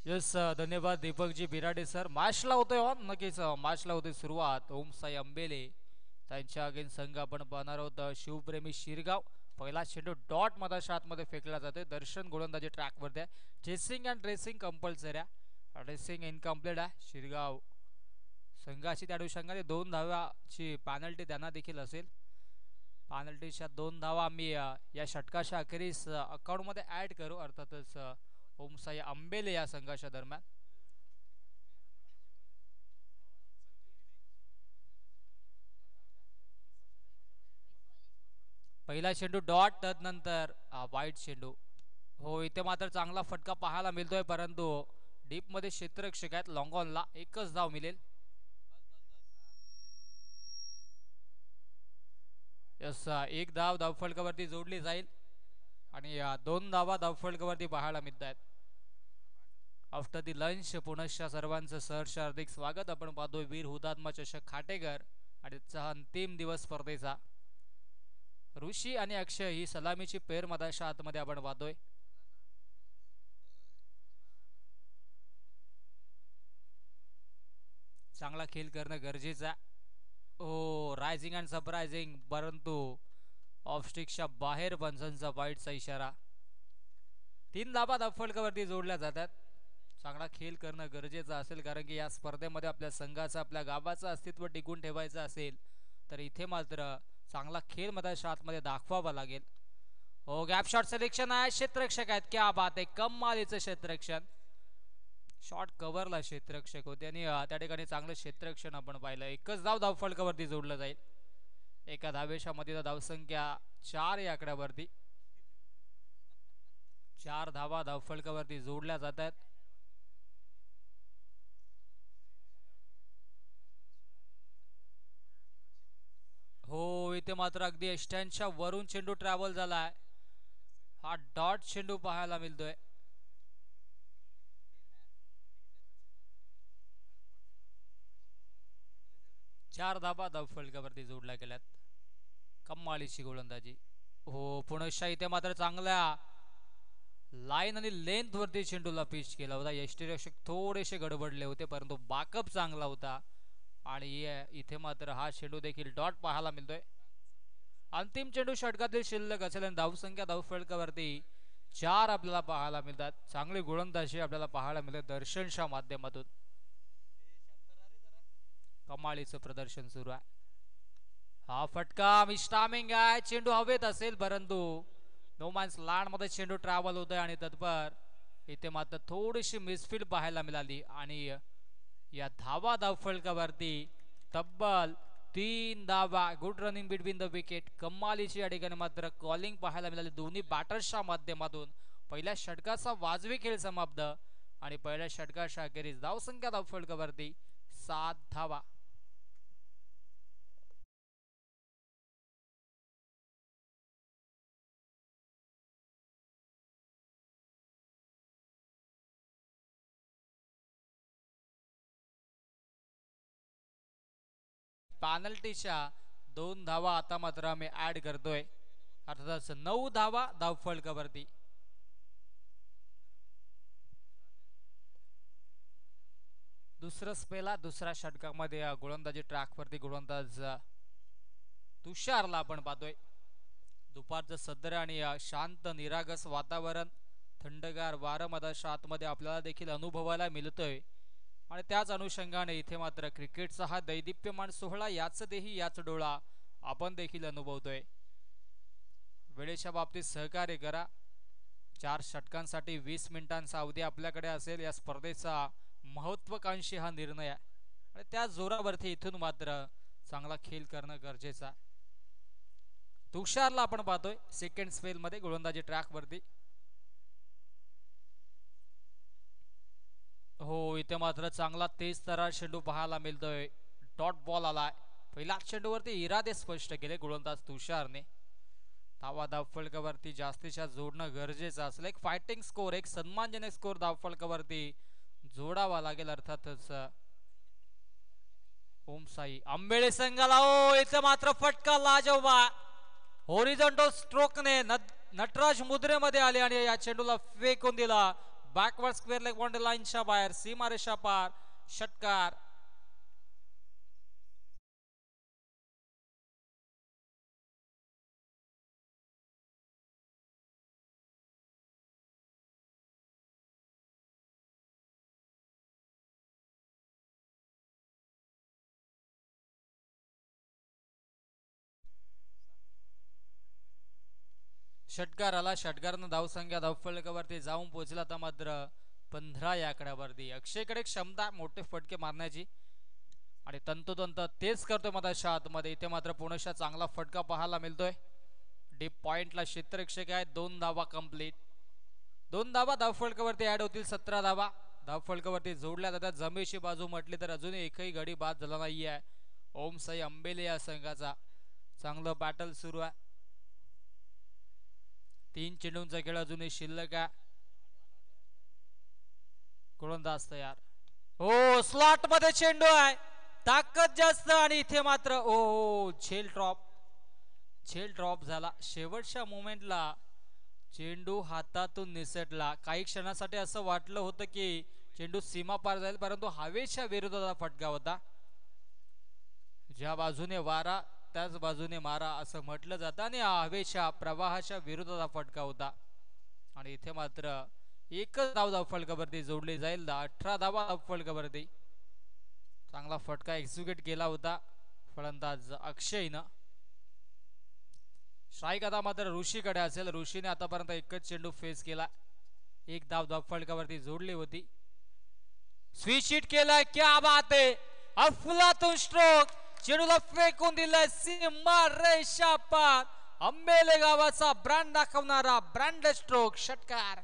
Yes धन्यवाद Deepakji Birade sir. मॅचला होतोय ऑन नक्कीच मॅचला होते सुरुवात. ओम साई अंबेले त्यांच्या अगेन संघ आपण पाहणार आहोत शिवप्रेमी शिरगाव. पहिला चेंडू डॉट मधाच्या आतमध्ये फेकला जातोय. दर्शन गोलंदाजी ट्रॅकवरती आहे. चेसिंग अँड रेसिंग कंपल्सरी आहे. रेसिंग इनकम्प्लीट आहे. शिरगाव संघाची त्या अनुषंगाने 2 धावाची पॅनल्टी त्यांना देखील असेल. पॅनल्टीच्या 2 धावा आम्ही या षटकाच्या अखेरीस अकाउंटमध्ये ॲड करू. अर्थातच ओम साई अंबेले या संघाच्या दरम्यान पहिला चेंडू डॉट, तदनंतर वाईट चेंडू. हो, इथे मात्र चांगला फटका पाहायला मिळतोय, परंतु डीपमध्ये क्षेत्ररक्षक आहेत. लॉंग ऑनला एकच धाव मिळेल. यस, एक धाव धावफलकावरती जोडली जाईल आणि 2 धावा धावफलकावरती पाहायला मिळत आहेत. आफ्टर दी लंच पुनश्च सर्वांचं सहर्ष हार्दिक स्वागत. आपण पाहतोय वीर हुतात्मा चषक खाटेकर आणि त्याचा अंतिम दिवस स्पर्धेचा. ऋषी आणि अक्षय ही सलामीची पेर मधाच्या आतमध्ये आपण पाहतोय. चांगला खेळ करणं गरजेचं आहे. हो, रायझिंग अँड सरप्रायझिंग, परंतु ऑफस्टिकच्या बाहेर पंचांचा वाईटचा इशारा. 3 धाबा धावफलकावरती जोडल्या जातात. चांगला खेळ करणं गरजेचं असेल, कारण की या स्पर्धेमध्ये आपल्या संघाचं आपल्या गावाचं अस्तित्व टिकून ठेवायचं असेल तर इथे मात्र चांगला खेळ मधाच्या आतमध्ये दाखवावा लागेल. हो, गॅप शॉट सिलेक्शन आहे. क्षेत्ररक्षक आहेत. क्या बात आहे, कमालीचं क्षेत्ररक्षण. शॉट कव्हरला क्षेत्ररक्षक होते आणि त्या ठिकाणी चांगलं क्षेत्ररक्षण आपण पाहिलं. एकच धाव धावफलकावरती जोडलं जाईल. एका धावेच्या मध्ये धावसंख्या 4 या आकड्यावरती. 4 धावा धावफलकावरती जोडल्या जातात. हो, इथे मात्र अगदी एष्ट्यांच्या वरून चेंडू ट्रॅव्हल झालाय. हा डॉट चेंडू पाहायला मिळतोय. चार धाबा धावफलकावरती जोडल्या गेल्यात. कमालीची गोलंदाजी. हो, पुनश्च इथे मात्र चांगल्या लाईन आणि लेंथ वरती चेंडूला पिच केला होता. यष्टीरक्षक थोडेसे गडबडले होते, परंतु बॅकअप चांगला होता आणि इथे मात्र हा चेंडू देखील डॉट पाहायला मिळतोय. अंतिम चेंडू षटकातील शिल्लक असेल आणि धावसंख्या धावफलकावरती 4 आपल्याला पाहायला मिळतात. चांगली गोलंदाजी आपल्याला पाहायला मिळते दर्शनच्या माध्यमातून. कमालीचं प्रदर्शन सुरू आहे. हा फटका मिस्टामिंग आहे. चेंडू हवेत असेल, परंतु नो मॅन्स लँड मध्ये चेंडू ट्रॅव्हल होतोय आणि तत्पर इथे मात्र थोडीशी मिसफील्ड पाहायला मिळाली आणि या धावा धावफलकावरती तब्बल 3 धावा. Good running between the wicket. कमालीची या ठिकाणी मात्र कॉलिंग पाहायला मिळाली दोन्ही बॅटर्सच्या माध्यमातून. पहिल्या षटकाचा वाजवी खेळ समाप्त आणि पहिल्या षटकाच्या अखेरीस धावसंख्या धावफलकावरती 7 धावा. पॅनल्टीच्या 2 धावा आता मात्र आम्ही ऍड करतोय. अर्थातच 9 धावा धावफलकावरती. दुसरं स्पेला दुसऱ्या षटकामध्ये गोलंदाजी ट्रॅकवरती गोलंदाज तुषारला आपण पाहतोय. दुपारचं सदर आणि शांत निरागस वातावरण, थंडगार वारं मधाच्या आतमध्ये आपल्याला देखील अनुभवायला मिळतोय आणि त्याच अनुषंगाने इथे मात्र क्रिकेटचा हा दैदिप्यमान सोहळा याच देही याच डोळा आपण देखील अनुभवतोय. वेळेच्या बाबतीत सहकार्य करा. 4 षटकांसाठी 20 मिनिटांचा अवधी आपल्याकडे असेल. या स्पर्धेचा महत्वाकांक्षी हा निर्णय आहे आणि त्या जोरावरती इथून मात्र चांगला खेळ करणं गरजेचं आहे. तुषारला आपण पाहतोय सेकंड स्पेल मध्ये गोलंदाजी ट्रॅकवरती. हो, इथे मात्र चांगला तेज तरार चेंडू पाहायला मिळतोय. डॉट बॉल आलाय. पहिल्याच चेंडूवरती इरादे स्पष्ट केले गोलंदाज तुषारने. धावा धावफलकावरती जास्तीच्या जोडणं गरजेचं असलं. एक फायटिंग स्कोर, एक सन्मानजनक स्कोर धावफलकावरती जोडावा लागेल. अर्थातच ओम साई अंबेले संघाला हो, इथे मात्र फटका लाजवा. हॉरिझॉन्टल स्ट्रोकने नटराज मुद्रेमध्ये आले आणि या चेंडूला फेकून दिला. बॅकवर्ड स्क्वेअर लेग बाउंड्री लाईनच्या बाहेर, सीमारेषा पार, षटकार. षटकार आला. षटकारानं धावसंख्या धावफलकावरती जाऊन पोहोचला. आता मात्र 15 या आकड्यावरती. अक्षयकडे क्षमता मोठे फटके मारण्याची आणि तंतोतंत तेच करतोय मधाच्या आतमध्ये. इथे मात्र पुणेशा चांगला फटका पाहायला मिळतोय. डीप पॉइंटला क्षेत्ररक्षक आहे. 2 धावा कंप्लीट. 2 धावा धावफलकावरती ऍड होतील. 17 धावा धावफलकावरती जोडल्या जातात. जमेची बाजू म्हटली तर अजूनही एकही गडी बाद झाला नाही आहे. ओम साई अंबेले या संघाचा चांगलं बॅटल सुरू आहे. 3 चेंडूंचा खेळ अजूनही शिल्लक आहे. गोलंदाज तयार. हो, स्लॉट मध्ये चेंडू आहे. ताकद जास्त आणि इथे मात्र ओ झेल ड्रॉप झाला. शेवटच्या मोमेंटला चेंडू हातातून निसटला. काही क्षणासाठी असं वाटलं होतं की चेंडू सीमा पार जाईल, परंतु हवेच्या विरोधात फटका होता. ज्या बाजूने वारा त्याच बाजूने मारा असं म्हटलं जातं आणि हवेच्या प्रवाहाच्या विरोधात फटका होता. आणि इथे मात्र एकच धाव धावफलकावरती जोडली जाईल. 18 धावा धावफलकावरती. चांगला फटका एक्झिक्यूट केला होता फलंदाज अक्षयनं. स्ट्राईक आता मात्र ऋषीकडे असेल. ऋषीने आतापर्यंत एकच चेंडू फेस केला. 1 धाव धावफलकावरती जोडली होती. स्विच हिट केलाय. क्या बात आहे. अफलातून स्ट्रोक. चेंडूला फेकून दिलाय सीमा रेषा पार. अंबेले गावाचा ब्रँड दाखवणारा ब्रँड स्ट्रोक. षटकार.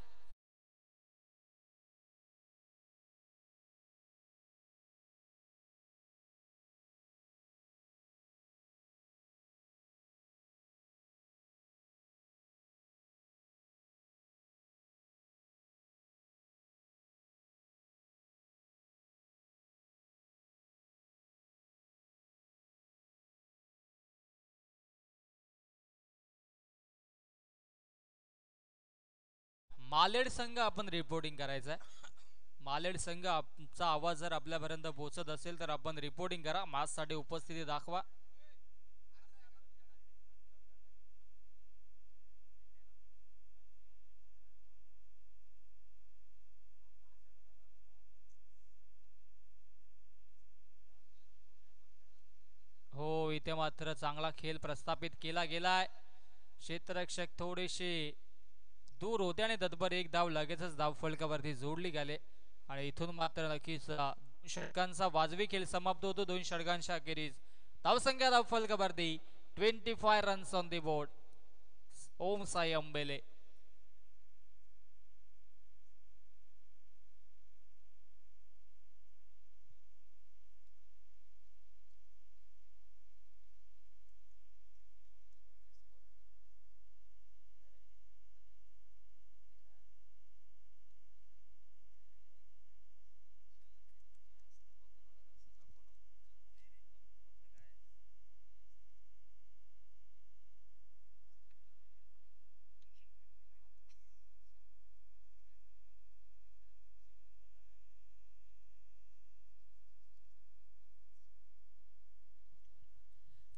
मालेड संघ आपण रिपोर्टिंग करायचंय. मालेड संघ आमचा आवाज जर आपल्यापर्यंत पोहोचत असेल तर आपण रिपोर्टिंग करा. माझ्यासाठी उपस्थिती दाखवा. हो, इथे मात्र चांगला खेळ प्रस्थापित केला गेलाय. क्षेत्ररक्षक थोडेसे दूर होते आणि तत्पर 1 धाव लगेचच धावफलकावरती जोडली गेले. आणि इथून मात्र नक्कीच 2 षटकांचा वाजवी खेळ समाप्त होतो. 2 षटकांच्या अखेरीस धावसंख्या धावफलकावरती 25 रन्स ऑन दी बोर्ड. ओम साई अंबेले.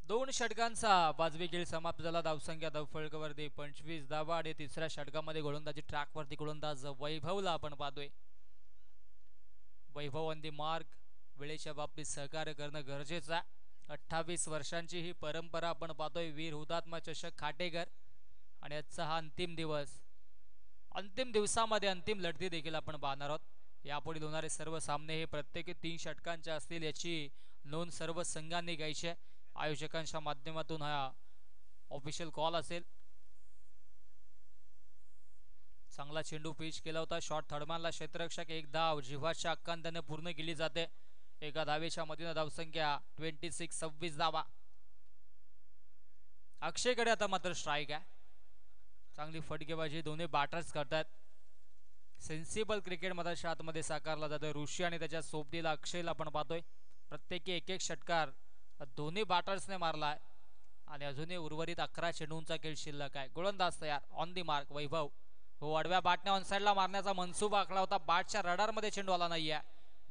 दोन षटकांचा वाजवी खेळ समाप्त झाला. धावसंख्या धावफलकावरती 25 धावा आणि तिसऱ्या षटकामध्ये गोलंदाजी ट्रॅकवरती गोलंदाज वैभवला आपण पाहतोय. वैभव ऑन दी मार्क. वेळेच्या बाबतीत सहकार्य करणं गरजेचं आहे. 28 वर्षांची ही परंपरा आपण पाहतोय. वीर हुतात्मा चषक खाटेकर आणि आजचा हा अंतिम दिवस. अंतिम दिवसामध्ये अंतिम लढती देखील आपण पाहणार आहोत. यापुढे होणारे सर्व सामने हे प्रत्येकी 3 षटकांचे असतील याची नोंद सर्व संघांनी घ्यायची आहे. आयोजकांच्या माध्यमातून हा ऑफिशियल कॉल असेल. चांगला चेंडू पिच केला होता. शॉट थर्डमॅनला क्षेत्ररक्षक. 1 धाव जिव्हाच्या अक्कांताने पूर्ण केली जाते. एका धावेच्या मधून धावसंख्या 26 धावा. अक्षयकडे आता मात्र स्ट्राईक आहे. चांगली फटकेबाजी दोन्ही बॅटर्स करतात. सेन्सिबल क्रिकेट मधाच्या आतमध्ये साकारला जातोय. ऋषी आणि त्याच्या सोबतीला अक्षयला आपण पाहतोय. प्रत्येकी 1-1 षटकार दोन्ही बॅटर्सने मारलाय आणि अजूनही उर्वरित 11 चेंडूंचा खेळ शिल्लक आहे. गोलंदाज तयार. ऑन दी मार्क वैभव. हो, आडव्या बॅटने ऑन साइडला मारण्याचा मनसुबा आखला होता. बॅटच्या रडारमध्ये चेंडू आला नाहीये.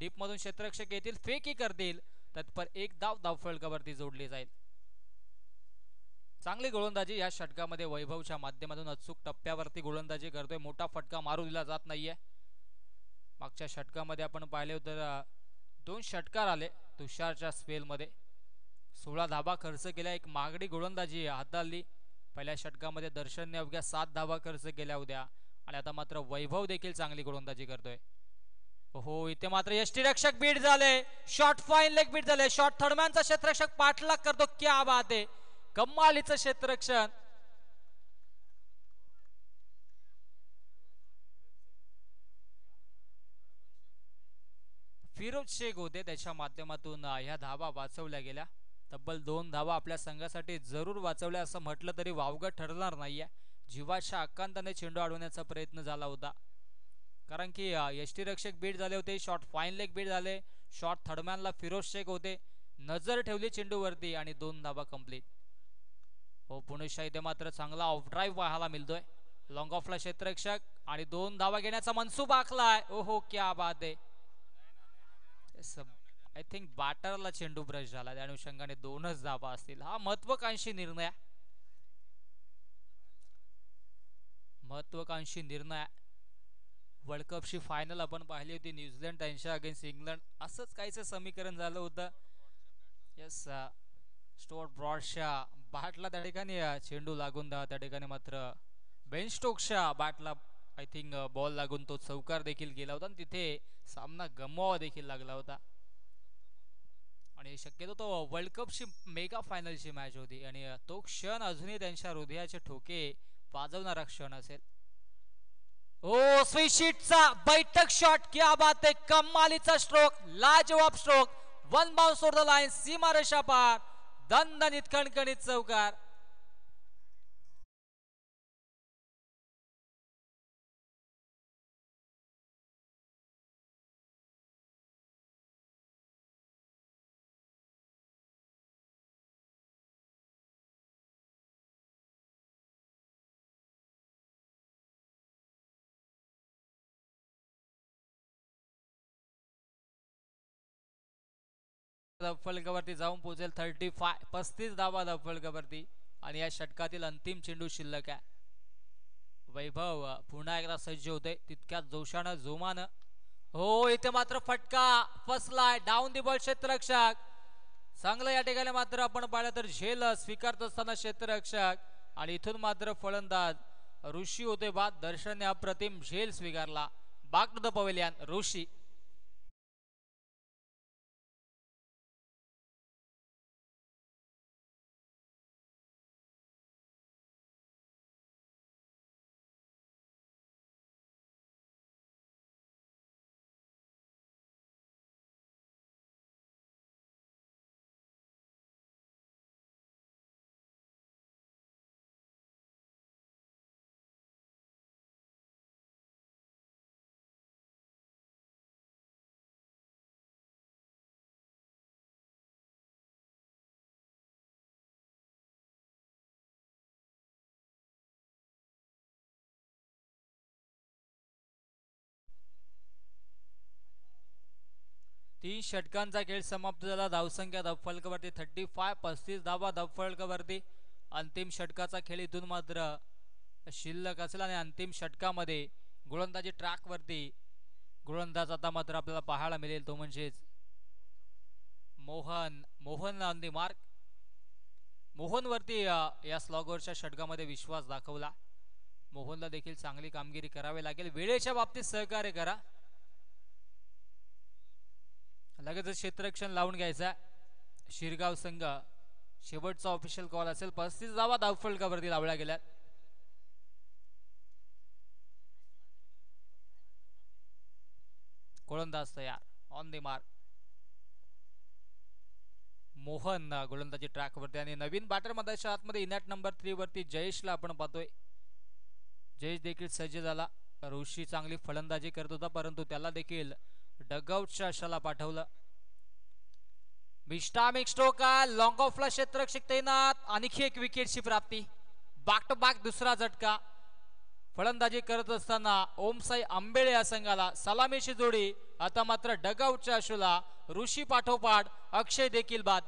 डीप मधून क्षेत्ररक्षक येतील, फेकी करतील, तत्पर एक धाव धावफलकावरती जोडली जाईल. चांगली गोलंदाजी या षटकामध्ये वैभवच्या माध्यमातून अचूक टप्प्यावरती गोलंदाजी करतोय. मोठा फटका मारू दिला जात नाहीये. मागच्या षटकामध्ये आपण पाहिले होते 2 षटकार आले तुषारच्या स्पेलमध्ये. 16 धाबा खर्च केल्या. एक मागडी गोलंदाजी हाताळली. पहिल्या षटकामध्ये दर्शनने अवघ्या 7 धाबा खर्च केल्या होत्या आणि आता मात्र वैभव देखील चांगली गोलंदाजी करतोय. हो, इथे मात्र यष्टीरक्षक बीट झाले. शॉर्ट फाईन लेग बीट झाले. शॉर्ट थर्डमॅनचा क्षेत्ररक्षक पाठलाग करतो. क्या बात आहे, कमालीचं क्षेत्ररक्षण. फिरोज शेख होते, त्याच्या माध्यमातून ह्या धावा वाचवल्या गेल्या. तब्बल 2 धावा आपल्या संघासाठी जरूर वाचवल्या असं म्हटलं तरी वावगं ठरणार नाहीये. जीवाच्या आकांताने चेंडू अडवण्याचा प्रयत्न झाला होता, कारण की यष्टीरक्षक बीट झाले होते. शॉर्ट फाईन लेग बीट झाले. शॉर्ट थर्डमॅनला फिरोज शेख होते. नजर ठेवली चेंडूवरती आणि 2 धावा कंप्लीट. हो, पुणेशा इथे मात्र चांगला ऑफ ड्राईव्ह पाहायला मिळतोय. लॉंग ऑफला क्षेत्ररक्षक आणि 2 धावा घेण्याचा मनसूबा आखलाय. ओहो, क्या बात आहे. आय थिंक बॅटरला चेंडू ब्रश झाला, त्या अनुषंगाने 2च धावा असतील. हा महत्वाकांक्षी निर्णय. वर्ल्ड कपची फायनल आपण पाहिली होती न्यूझीलंड त्यांच्या अगेन्स्ट इंग्लंड. असंच काहीच समीकरण झालं होतं. यस, स्टुअर्ट ब्रॉडच्या बॅटला त्या ठिकाणी चेंडू लागून त्या ठिकाणी मात्र बेन स्टोक्सच्या बॅटला आय थिंक बॉल लागून तो चौकार देखील गेला होता आणि तिथे सामना गमवावा देखील लागला होता. आणि शक्यतो तो वर्ल्ड कपची मेगा फायनलची मॅच होती आणि तो क्षण अजूनही त्यांच्या हृदयाचे ठोके वाजवणारा क्षण असेल. ओ, स्वीशीटचा बैठक शॉट, क्या बात आहे, कमालीचा स्ट्रोक, लाजवाब stroke. 1 bounce over the line, सीमारेषा पार, दणदणीत खणखणीत चौकार. फलकावरती जाऊन पोहोचेल. 35 धावा फलकावरती आणि या षटकातील अंतिम चेंडू शिल्लक आहे. वैभव पुन्हा एकदा सज्ज होते तितक्याच जोशानं जोमानं. हो, इथे मात्र फटका फसलाय. Down the ball क्षेत्ररक्षक. चांगलं या ठिकाणी मात्र आपण पाहिलं तर झेल स्वीकारत असताना क्षेत्ररक्षक आणि इथून मात्र फलंदाज ऋषी होते बाद. दर्शनने अप्रतिम झेल स्वीकारला. बॅक टू द पवेलियन ऋषी. तीन षटकांचा खेळ समाप्त झाला. धावसंख्या धावफलकावरती 35, 35 धावा धावफलकावरती. अंतिम षटकाचा खेळ इथून मात्र शिल्लक असेल आणि अंतिम षटकामध्ये गोलंदाजी ट्रॅकवरती गोलंदाज आता मात्र आपल्याला पाहायला मिळेल, तो म्हणजेच मोहन ऑन दी मार्क. मोहनवरती या स्लॉगरच्या षटकामध्ये विश्वास दाखवला. मोहनला देखील चांगली कामगिरी करावी लागेल. वेळेच्या बाबतीत सहकार्य करा. लगेच क्षेत्ररक्षण लावून घ्यायचा. शिरगाव संघ शेवटचा ऑफिशियल कॉल असेल. 35 धावा धावफलकावरती लावल्या गेल्यात. गोलंदाज तयार ऑन दी मार्क. मोहन गोलंदाजी ट्रॅकवरती आणि नवीन बॅटर मध्याच्या आतमध्ये इनॅट नंबर 3 वरती जयेशला आपण पाहतोय. जयेश देखील सज्ज झाला. ऋषी चांगली फलंदाजी करत होता, परंतु त्याला देखील डगआउटच्या आशाला पाठवलं. मिस्टामिक स्ट्रोक, लॉंग ऑफला क्षेत्ररक्षक तैनात. आणखी एक विकेटची प्राप्ती. बॅक टू बॅक दुसरा झटका. फलंदाजी करत असताना ओमसाई आंबेळे या संघाला सलामीची जोडी. आता मात्र डगआउटच्या आशूला ऋषी पाठोपाठ अक्षय देखील बाद.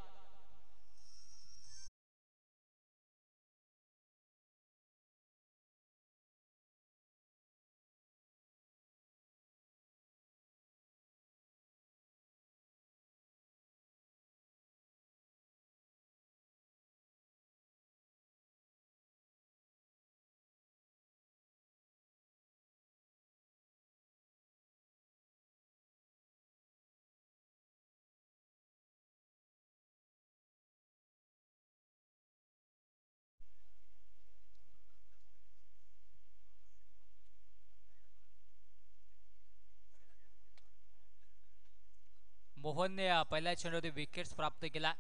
मोहनने पहिल्या चेंडूमध्ये विकेट्स प्राप्त केला.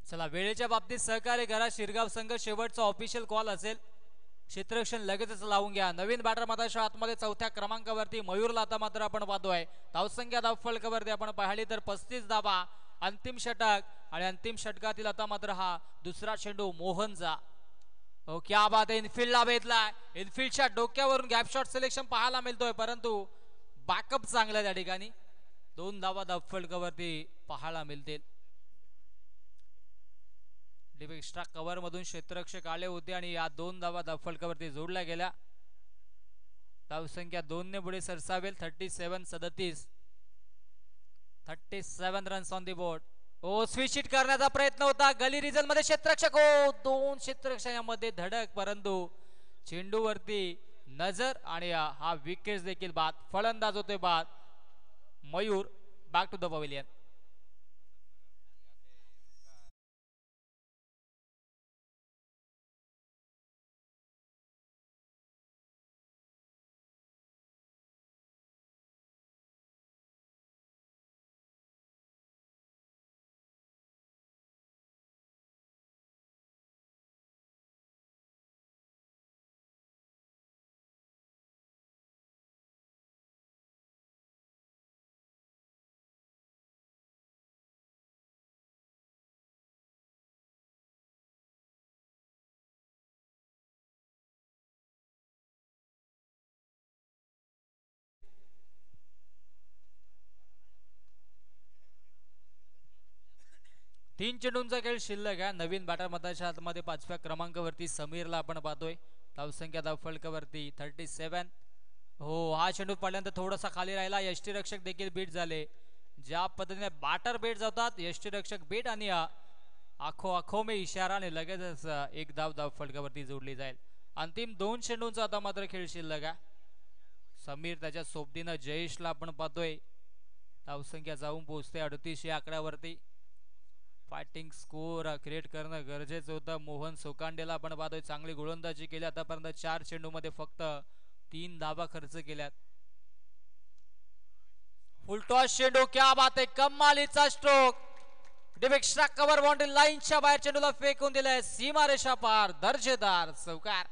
चला वेळेच्या बाबतीत सहकार्य करा. शिरगाव संघ शेवटचा ऑफिशियल कॉल असेल. क्षेत्ररक्षण लगेचच लावून घ्या. नवीन बॅटर मताच्या आतमध्ये चौथ्या क्रमांकावरती मयूरला आता मात्र आपण पाहतोय. धावसंख्या धावफलकावरती आपण पाहिली तर 35 धावा. अंतिम षटक आणि अंतिम षटकातील आता मात्र हा दुसरा चेंडू मोहनचा. हो क्या बात आहे. इनफिल्डला भेटला. इनफिल्डच्या डोक्यावरून गॅप शॉट सिलेक्शन पाहायला मिळतोय परंतु बॅकअप चांगला त्या ठिकाणी. 2 धावा धावफलकावरती पाहायला मिळतील. एक्स्ट्रा कव्हर मधून क्षेत्ररक्षक आले होते आणि या 2 धावा धावफलकावरती जोडल्या गेल्या. धावसंख्या 2 ने पुढे सरसावेल. 37 रन्स ऑन दी बोर्ड. ओ स्विच हिट करण्याचा प्रयत्न होता गली रिजन मध्ये. क्षेत्ररक्षक हो 2 क्षेत्ररक्षकांमध्ये धडक परंतु चेंडूवरती नजर आणि हा विकेट देखील बाद. फलंदाज होते बाद. Mayur back to the pavilion. तीन चेंडूंचा खेळ शिल्लक आहे. नवीन बॅटर मताच्या हातमध्ये 5व्या क्रमांकावरती समीरला आपण पाहतोय. धावसंख्या धावफलकावरती 37. हो हा चेंडू पडल्यानंतर थोडासा खाली राहिला. यष्टीरक्षक देखील बीट झाले. ज्या पद्धतीने बॅटर बीट जातात यष्टीरक्षक बीट आणि आखो आखो में इशारा आणि लगेचच एक धाव धावफलकावरती जोडली जाईल. अंतिम 2 चेंडूंचा आता मात्र खेळ शिल्लक आहे. समीर त्याच्या सोबतीनं जयेशला आपण पाहतोय. धावसंख्या जाऊन पोहोचते 38 या आकड्यावरती. फायटिंग स्कोर क्रिएट करणं गरजेचं होतं. मोहन सोकांडेला आपण पाहतोय चांगली गोलंदाजी केली. आतापर्यंत 4 चेंडूमध्ये फक्त 3 धावा खर्च केल्यात. फुलटॉस चेंडू क्या बात आहे. कमालीचा स्ट्रोक. एक्स्ट्रा कव्हर बाउंड्री लाईनच्या बाहेर चेंडूला फेकून दिलाय. सीमारेषा पार. दर्जेदार चौकार.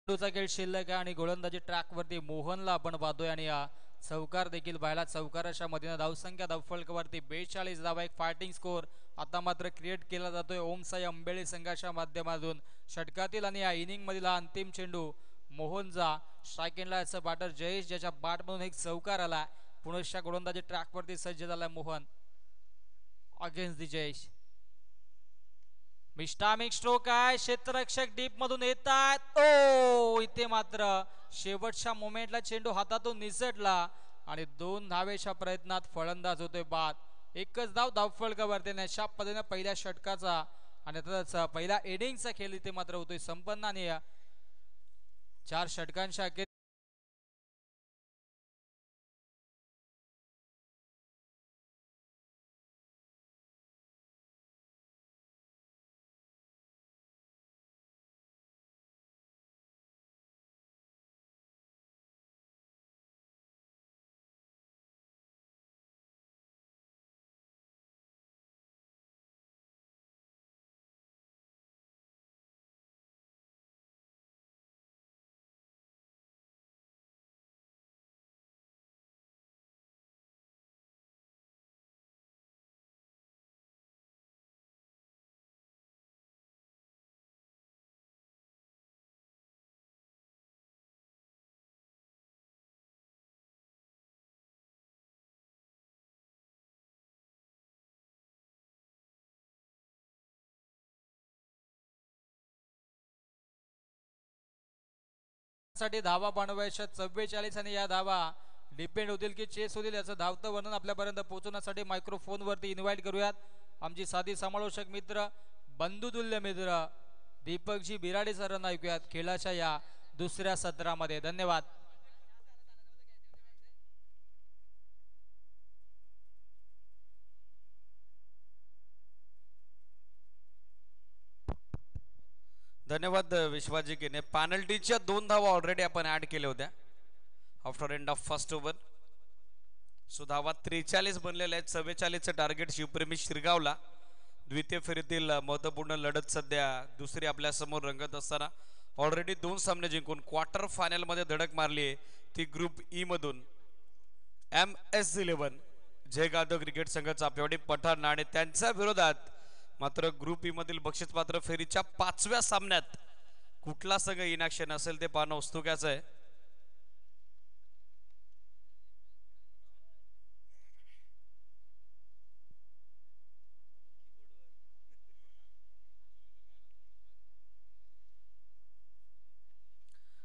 खेळ शिल्लक आहे आणि गोलंदाजी ट्रॅक वरती मोहनला आपण पाहतोय आणि चौकार देखील पाहिला. चौकाराच्या मधीन धावसंख्या धावफलकावरती 42 धावा. एक फायटिंग स्कोर आता मात्र क्रिएट केला जातोय ओमसाई आंबेळे संघाच्या माध्यमातून. षटकातील आणि या इनिंग मधील अंतिम चेंडू मोहनचा. स्ट्राईक एंडला याचा बॅटर जयेश ज्याच्या बॅटमधून एक चौकार आला. पुनश्च गोलंदाजी ट्रॅक वरती सज्ज झाला मोहन अगेन्स्ट दी जयेश. मिस्टामिक स्ट्रोक आहे. क्षेत्ररक्षक डीप मधून येतात. ओ इथे मात्र शेवटच्या मोमेंटला चेंडू हातातून निसटला आणि 2 धावेच्या प्रयत्नात फलंदाज होतोय बाद. एकच धाव धावफलकावरती. अशा पद्धतीने पहिल्या षटकाचा आणि पहिल्या इनिंगचा खेळ इथे मात्र होतोय संपन्न आणि 4 षटकांच्या अखेर साठी धावा बनवायच्या 44 आणि या धावा डिपेंड होतील की चेस होतील याचं धावतं वर्णन आपल्यापर्यंत पोहोचवण्यासाठी मायक्रोफोन वरती इन्व्हाइट करूयात आमची साधी समालोचक मित्र बंधुतुल्य मित्र दीपकजी बिराडे सरांना ऐकूयात खेळाच्या या दुसऱ्या सत्रामध्ये. धन्यवाद. धन्यवाद विश्वाजी केने. पॅनल्टीच्या 2 धावा ऑलरेडी आपण ऍड केल्या होत्या after end of first over. So धावा 43 बनलेल्या आहेत. 44चं टार्गेट शिवप्रेमी शिरगावला. द्वितीय फेरीतील महत्त्वपूर्ण लढत सध्या दुसरी आपल्या समोर रंगत असताना ऑलरेडी 2 सामने जिंकून क्वार्टर फायनल मध्ये धडक मारली आहे ती ग्रुप ई मधून MS11 जयगाव क्रिकेट संघ चापेवाडी पठाण आणि त्यांच्या विरोधात मात्र ग्रुप ई मधील बक्षीसपात्र फेरीच्या 5व्या सामन्यात कुठला संघ इनॅक्शन असेल ते पाहणं उत्सुकाचं आहे.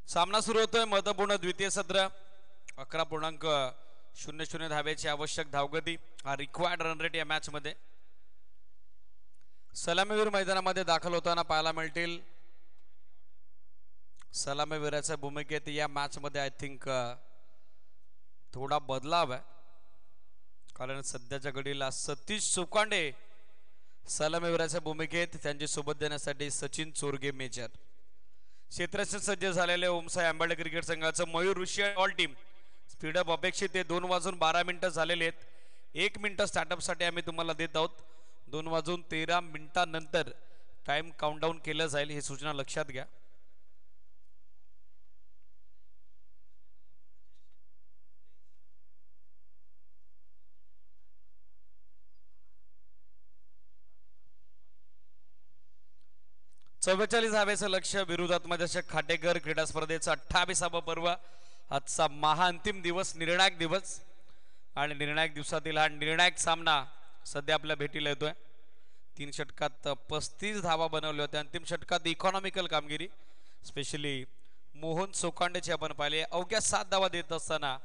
सामना सुरू होतोय. महत्वपूर्ण द्वितीय सत्र. 11.00 धावेची आवश्यक धावगती हा रिक्वायर्ड रन रेट या मॅच मध्ये. सलामीवीर मैदानामध्ये दाखल होताना पाहायला मिळतील. सलामीवीराच्या भूमिकेत या मॅच मध्ये आय थिंक थोडा बदलाव आहे कारण सध्याच्या घडीला सतीश सोकांडे सलामीवीराच्या भूमिकेत त्यांची सोबत देण्यासाठी सचिन चोरगे मेजर. क्षेत्ररक्षण सज्ज झालेले ओमसाई आंबेडकर क्रिकेट संघाचं मयूर ऋषी ऑल टीम स्पीडअप अपेक्षित ते 2:12 झालेले आहेत. 1 मिनिट स्टार्टअप साठी आम्ही तुम्हाला देत आहोत. 2:13 टाइम काउंटडाऊन केलं जाईल ही सूचना लक्षात घ्या. चव्वेचाळीस धावेचं लक्ष. विरोधात खाटेकर क्रीडा स्पर्धेचा 28वा पर्व. आजचा महाअंतिम दिवस, निर्णायक दिवस आणि निर्णायक दिवसातील हा निर्णायक सामना सध्या आपल्या भेटीला येतोय. 3 षटकात 35 धावा बनवल्या होत्या. अंतिम षटकात इकॉनॉमिकल कामगिरी स्पेशली मोहन सोकांडेची आपण पाहिली. अवघ्या 7 धावा देत असताना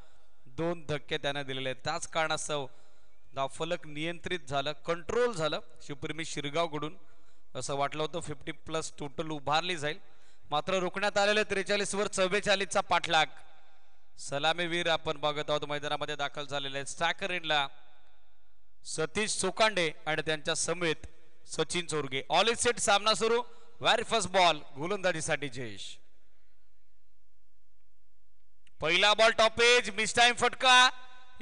2 धक्के त्याने दिलेले आहेत. त्याच कारणास्तव धावफलक नियंत्रित झालं, कंट्रोल झालं शिवप्रेमी शिरगावकडून. असं वाटलं होतं 50+ टोटल उभारली जाईल मात्र रोखण्यात आलेले 43 वर 44चा पाठलाग. सलामीवीर आपण बघत आहोत मैदानामध्ये दाखल झालेले आहेत. स्ट्रायकर एंडला सतीश सोकांडे आणि त्यांच्या समेत Sachin Chorge. All is set. सामना सुरू. व्हेरी फर्स्ट बॉल गोलंदाजीसाठी जयेश. पहिला ball top edge. Mistime फटका.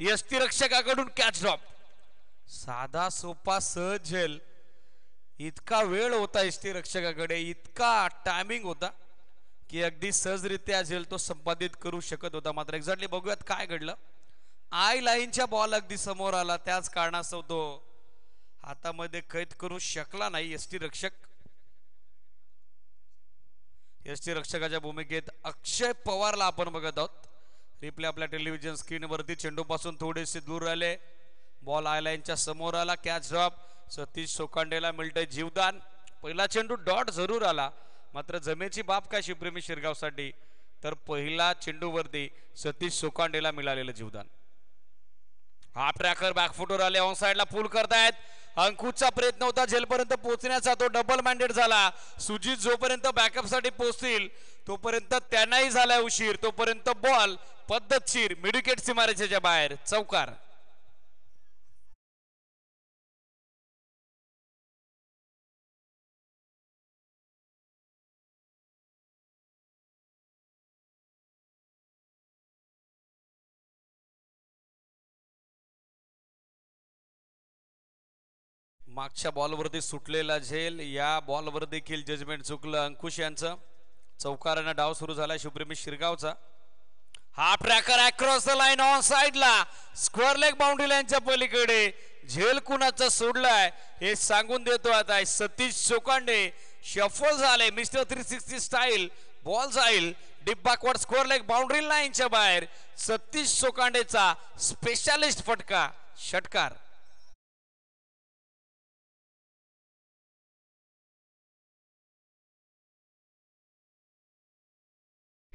यष्टीरक्षकाकडून कॅच ड्रॉप. साधा सोपा सहज झेल. इतका वेळ होता यष्टीरक्षकाकडे, इतका टायमिंग होता की अगदी सहजरित्या झेल तो संपादित करू शकत होता. मात्र एक्झॅक्टली बघूयात काय घडलं. आय लाईनच्या बॉल अगदी समोर आला, त्याच कारणास्तव तो हातामध्ये कैद करू शकला नाही. यष्टीरक्षकाच्या भूमिकेत अक्षय पवारला आपण बघत आहोत. रिप्ले आपल्या टेलिव्हिजन स्क्रीनवरती. चेंडूपासून थोडेसे दूर राहिले. बॉल आय लाईनच्या समोर आला. Catch drop. सतीश सोकांडेला मिळतंय जीवदान. पहिला चेंडू डॉट जरूर आला मात्र जमेची बाब काय शिवप्रेमी शिरगावसाठी, तर पहिला चेंडूवरती सतीश सोकांडेला मिळालेलं जीवदान. हा ट्रॅकर बॅकफुटवर आले. ऑन साइडला पुल करतायत. अंकुशचा प्रयत्न होता झेलपर्यंत पोहोचण्याचा, तो डबल मॅन्डेट झाला. सुजित जोपर्यंत बॅकअप साठी पोहोचतील तोपर्यंत त्यांनाही झालाय उशीर. तोपर्यंत बॉल पद्धतशीर मिडविकेट सीमारेषेच्या बाहेर. चौकार. मागच्या बॉलवरती सुटलेला झेल, या बॉलवर देखील जजमेंट चुकलं अंकुश यांचं. चौकारानं डाव सुरू झाला शिवप्रेमी शिरगावचा. हा tracker across the line on साइडला स्क्वेअर लेग बाउंड्री लाईनच्या पलीकडे. झेल कुणाचा सोडलाय हे सांगून देतो आता सतीश सोकांडे. शफल झाले मिस्टर 360 स्टाईल. बॉल जाईल deep backward square leg boundary लाईनच्या बाहेर. सतीश सोकांडेचा स्पेशालिस्ट फटका. षटकार.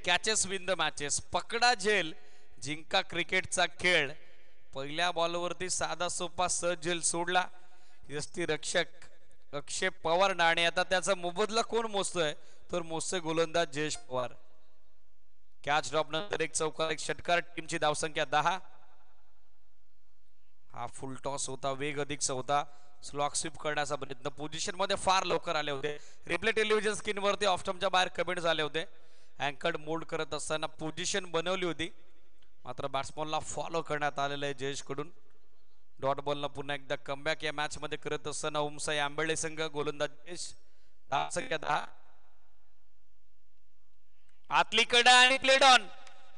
Catches win the matches. पकडा झेल जिंका क्रिकेटचा खेळ. पहिल्या बॉलवरती साधा सोपा सहज झेल सोडला यष्टीरक्षक अक्षय पवार आणि आता त्याचा मोबदला कोण मोजतोय तर मोजतोय गोलंदाज जयेश पवार. कॅच ड्रॉप नंतर एक चौकार एक षटकार. टीमची धावसंख्या 10. हा फुल टॉस होता, वेग अधिकचा होता. स्लॉक स्वीप करण्याचा प्रयत्न, पोझिशन मध्ये फार लवकर आले होते. रिप्ले टेलिव्हिजन स्क्रीन वरती ऑफ स्टंपच्या बाहेर कमेंट झाले होते. अँकर्ड मोल्ड करत असताना पोझिशन बनवली होती, मात्र बॅट्समनला फॉलो करण्यात आलेलं आहे जयेश कडून. डॉट बॉलनं पुन्हा एकदा कमबॅक या मॅच मध्ये करत असताना उमसाई आंबेळे संघ. गोलंदाज जयेश. धावसंख्या 10. आतली कडा आणि प्लेड ऑन.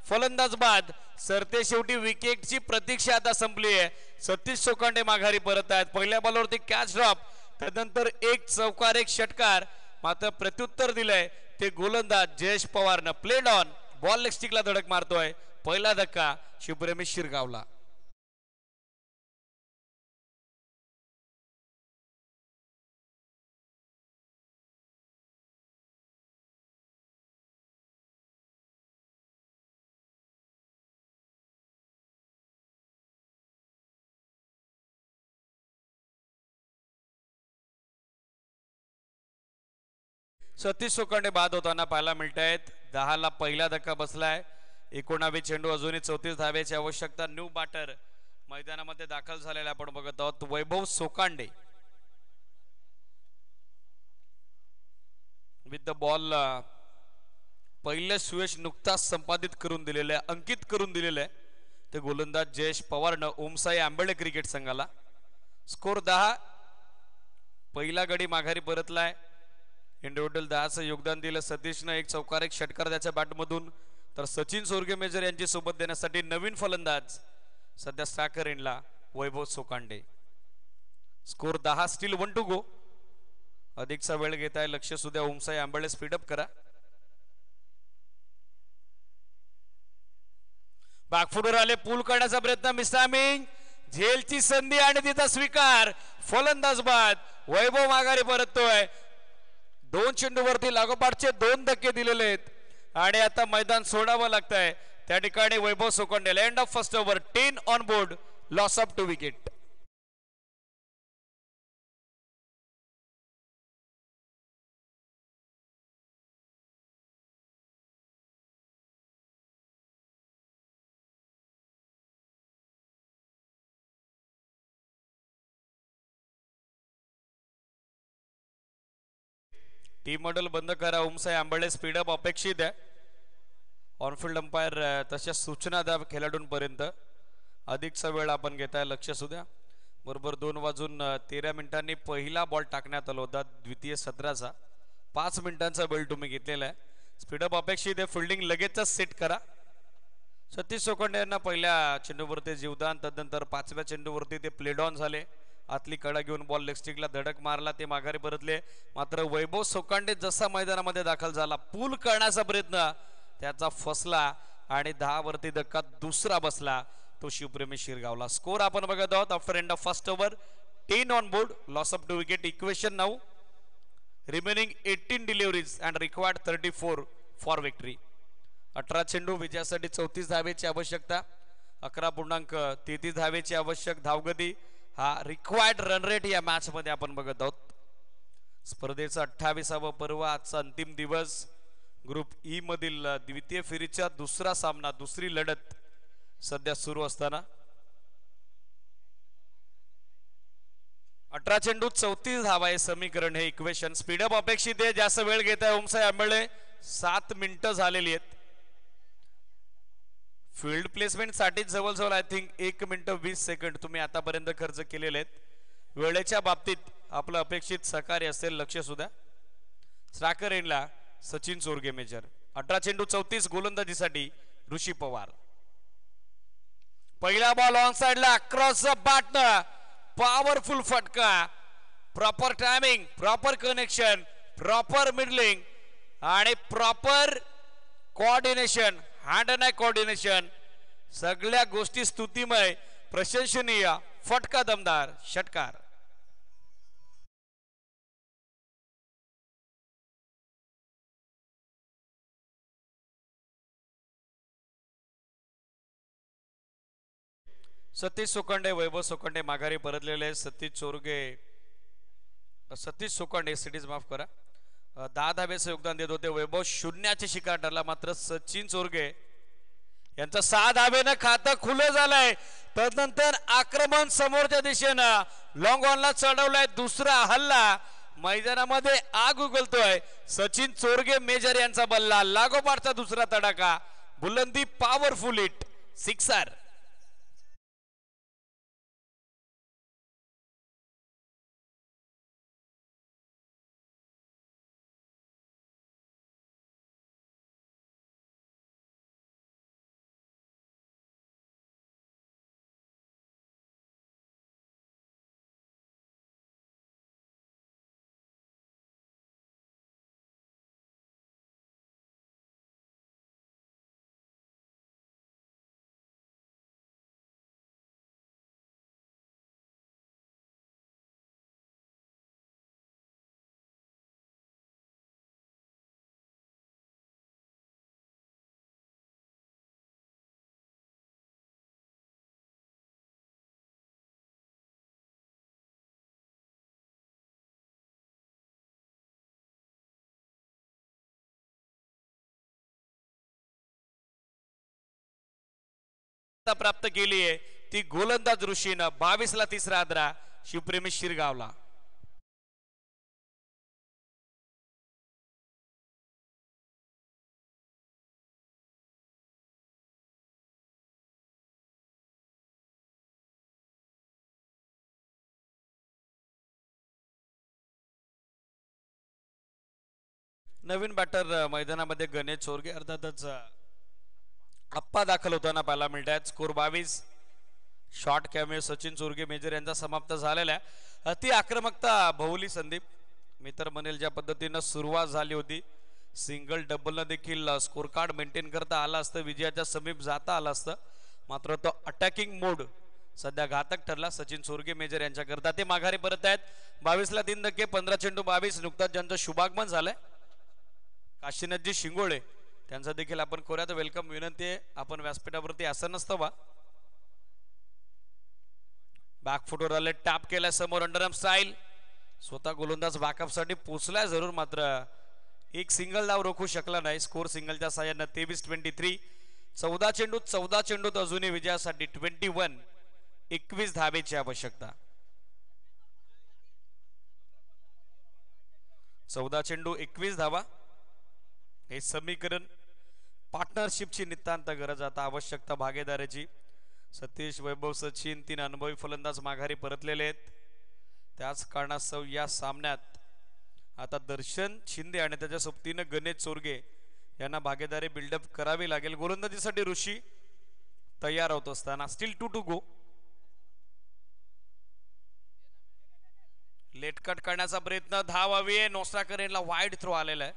फलंदाज बाद. सरते शेवटी विकेटची प्रतीक्षा आता संपली आहे. सतीश सोकांडे माघारी परत आहेत. पहिल्या बॉलवरती कॅच ड्रॉप, त्यानंतर एक चौकार एक षटकार. मात्र प्रत्युत्तर दिलंय ते गोलंदाज जयेश पवारनं. Played on. बॉल लेग स्टिकला धडक मारतोय. पहिला धक्का शिवप्रेमी शिरगावला. सतीश सोकांडे बाद होताना पाहायला मिळत आहेत. 10 ला पहिला धक्का बसलाय. 19 चेंडू, अजूनही 34 धाब्याची आवश्यकता. न्यू बॅटर मैदानामध्ये दाखल झालेला आपण बघत आहोत. वैभव सोकांडे विथ द बॉल. पहिलं सुयश नुकताच संपादित करून दिलेलं आहे, अंकित करून दिलेलं आहे ते गोलंदाज जयेश पवारनं ओमसाई आंबेळे क्रिकेट संघाला. स्कोर 10. पहिला गडी माघारी परतलाय. इंडिव्हिज्युअल 10चं योगदान दिलं सतीशनं. एक चौकार एक षटकार त्याच्या बॅटमधून. तर सचिन सोरगेमेजर यांची सोबत देण्यासाठी नवीन फलंदाज सध्या स्ट्रायकर एंडला Vaibhav Sokande. Score 10. Still 1 to go. अधिकचा वेळ घेत आहे, लक्ष सुद्धा ओमसाई आंबेळे. स्पीडअप करा. बॅकफुटवर आले, पूल करण्याचा प्रयत्न. मिसटायमिंग. झेलची संधी आणि तिचा स्वीकार. फलंदाज बाद. वैभव माघारी परततोय. 2 चेंडूवरती लागोपाठचे 2 धक्के दिलेले आहेत आणि आता मैदान सोडावं लागतंय. त्या ठिकाणी Vaibhav Sokande. End of first over. 10 on board. Loss of 2 wicket. Team model बंद करा. ओमसाई आंबेळे. स्पीडअप अपेक्षित आहे. ऑनफिल्ड अंपायर तशाच सूचना द्या खेळाडूंपर्यंत. अधिकचा वेळ आपण घेताय, लक्ष सुद्धा. बरोबर 2 वाजून 13 मिनिटांनी पहिला बॉल टाकण्यात आला होता द्वितीय सत्राचा. 5 मिनिटांचा वेळ तुम्ही घेतलेला आहे. स्पीडअप अपेक्षित आहे. फिल्डिंग लगेचच सेट करा. सतीश सोकांडे यांना पहिल्या चेंडूवरती जीवदान, तदनंतर 5व्या चेंडूवरती ते प्लेड ऑन झाले. आतली कडा घेऊन बॉल लेगस्टिकला धडक मारला, ते माघारी परतले. मात्र वैभव सोकांडे जसा मैदानामध्ये दाखल झाला, पूल करण्याचा प्रयत्न त्याचा फसला आणि 10 वरती धक्का दुसरा बसला, तो शिवप्रेमी शिरगावला. स्कोर आपण बघत आहोत after end of first over. 10 on board. Loss of 2 wicket. Equation now. Remaining 18 deliveries and required 34 for victory. 18 चेंडू, विजयासाठी 34 धावेची आवश्यकता. 11.33 धावेची आवश्यक धावगती. हा रिक्वायर्ड रन रेट या मॅच मध्ये आपण बघत आहोत. स्पर्धेचा 28वा पर्व. आजचा अंतिम दिवस. ग्रुप ई मधील द्वितीय फेरीचा दुसरा सामना, दुसरी लढत सध्या सुरू असताना 18 चेंडू 34 धावा हे समीकरण, हे इक्वेशन. स्पीडअप अपेक्षित आहे. जास्त वेळ घेत आहे ओमसाई आंबेळे. 7 मिनिटं झालेली आहेत. फील्ड प्लेसमेंट साठी जवळजवळ आय थिंक 1 मिनिट 20 सेकंड तुम्ही आतापर्यंत खर्च केलेले आहेत. वेळेच्या बाबतीत आपलं अपेक्षित सहकार्य असेल, लक्ष सुद्धा. स्ट्रायकर एंडला सचिन सोरगेमेजर. 18 चेंडू 34. गोलंदाजीसाठी ऋषी पवार. पहिला बॉल ऑन साइडला अक्रॉस द बॅट. पॉवरफुल फटका. Proper timing, proper connection, proper middling आणि proper coordination, hand and eye coordination, सगळ्या गोष्टी स्तुतिमय, प्रशंसनीय. फटका दमदार, षटकार. सतीश सोखंडे वैभव सोखंडे माघारी परतलेले. सतीश सोखंडे सिटीज माफ करा 10 धाब्याचं योगदान देत होते. वैभव शून्याची शिकार ठरला. मात्र सचिन चोरगे यांचं 6 धाब्यानं खातं खुलं झालंय. तदनंतर आक्रमण समोरच्या दिशेनं लॉंग ऑनला चढवलाय. दुसरा हल्ला मैदानामध्ये आग उगलतोय. सचिन चोरगे मेजर यांचा बल्ला लागोपाठचा दुसरा तडाखा बुलंदी पॉवरफुल हिट सिक्सर. प्राप्त केली आहे ती गोलंदाज ऋषीनं. 22 ला तिसरा आदरा शिवप्रेमी शिरगावला. नवीन बॅटर मैदानामध्ये गणेश चोरगे अर्थातच अप्पा दाखल होताना पाहायला मिळत आहेत. Score 22. Short cameo Sachin Chorge major यांचा समाप्त झालेला आहे. अति आक्रमकता बहुली संदीप मी तर म्हणेल ज्या पद्धतीनं सुरुवात झाली होती सिंगल डबल न देखील स्कोर कार्ड मेंटेन करता आला असतं विजयाच्या समीप जाता आला असतं. मात्र तो अटॅकिंग मोड सध्या घातक ठरला सचिन चोरगे मेजर यांच्याकरता. ते माघारी परत आहेत. 22 ला 3 धक्के 15 चेंडू 22. नुकताच ज्यांचं शुभागमन झालंय काशीनाथजी शिंगोळे त्यांचा देखील आपण कोऱ्यात वेलकम विनंती आहे. आपण व्यासपीठावरती असं नसतं बा. बॅक फुटवर आले टॅप केलाय समोर अंडरआर्म स्टाईल. स्वतः गोलंदाज बॅकअप साठी पोचलाय जरूर मात्र एक सिंगल धाव रोखू शकला नाही. स्कोर सिंगलच्या साह्यानं 23-23. 14 चेंडूत अजूनही विजयासाठी 21 धाबेची आवश्यकता. 14 चेंडू 21 धावा हे समीकरण पार्टनरशिपची नितांत गरज आता आवश्यकता भागीदारीची. सतीश वैभव सचिन 3 अनुभवी फलंदाज माघारी परतलेले आहेत. त्याच कारणास्तव या सामन्यात आता दर्शन शिंदे आणि त्याच्या सोबतीनं गणेश चोरगे यांना भागीदारी बिल्डअप करावी लागेल. गोलंदाजीसाठी ऋषी तयार होत असताना still 2 to go. Late cut करण्याचा प्रयत्न धाव हवी आहे. नोस्टाकर यांना वाईड थ्रो आलेला आहे.